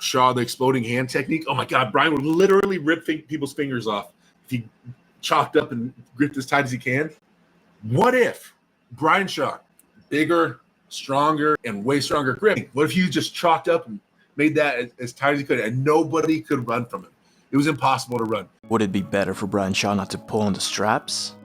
Shaw the exploding hand technique. Oh my God, Brian would literally rip people's fingers off if he chalked up and gripped as tight as he can. What if Brian Shaw, bigger, stronger, and way stronger grip, what if he just chalked up and made that as tight as he could and nobody could run from him? It was impossible to run. Would it be better for Brian Shaw not to pull on the straps?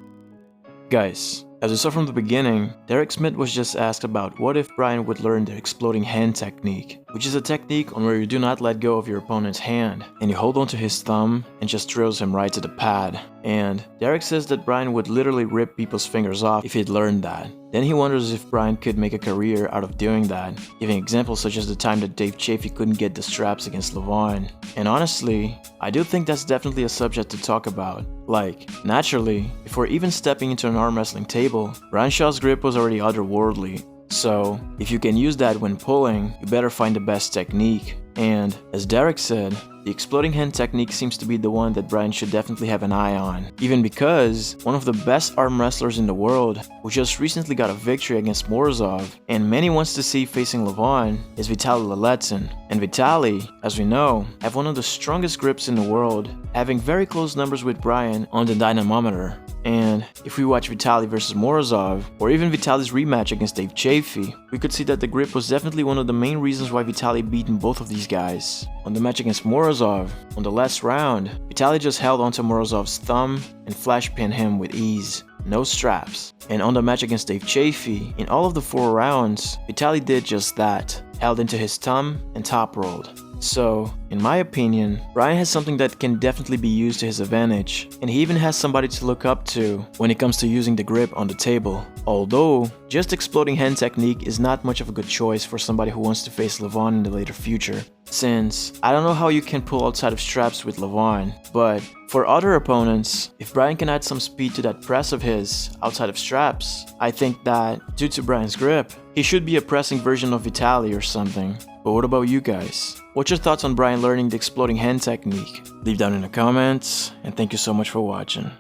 Guys, as we saw from the beginning, Derek Smith was just asked about what if Brian would learn the exploding hand technique, which is a technique on where you do not let go of your opponent's hand, and you hold onto his thumb and just drills him right to the pad. And Derek says that Brian would literally rip people's fingers off if he'd learned that. Then he wonders if Brian could make a career out of doing that, giving examples such as the time that Dave Chaffee couldn't get the straps against Levan. And honestly, I do think that's definitely a subject to talk about. Like, naturally, before even stepping into an arm wrestling table, Brian Shaw's grip was already otherworldly. So, if you can use that when pulling, you better find the best technique. And, as Derek said, the exploding hand technique seems to be the one that Brian should definitely have an eye on. Even because one of the best arm wrestlers in the world, who just recently got a victory against Morozov, and many wants to see facing Levan, is Vitaly Laletin. And Vitaly, as we know, have one of the strongest grips in the world, having very close numbers with Brian on the dynamometer. And if we watch Vitaly versus Morozov, or even Vitaly's rematch against Dave Chaffee, we could see that the grip was definitely one of the main reasons why Vitaly beaten both of these guys. On the match against Morozov, on the last round, Vitaly just held onto Morozov's thumb and flash pinned him with ease. No straps. And on the match against Dave Chaffee, in all of the 4 rounds, Vitaly did just that, held into his thumb and top rolled. So, in my opinion, Brian has something that can definitely be used to his advantage, and he even has somebody to look up to when it comes to using the grip on the table. Although, just exploding hand technique is not much of a good choice for somebody who wants to face Levan in the later future, since I don't know how you can pull outside of straps with Levan, but for other opponents, if Brian can add some speed to that press of his outside of straps, I think that, due to Brian's grip, he should be a pressing version of Vitaly or something. But what about you guys? What's your thoughts on Brian learning the exploding hand technique? Leave down in the comments, and thank you so much for watching.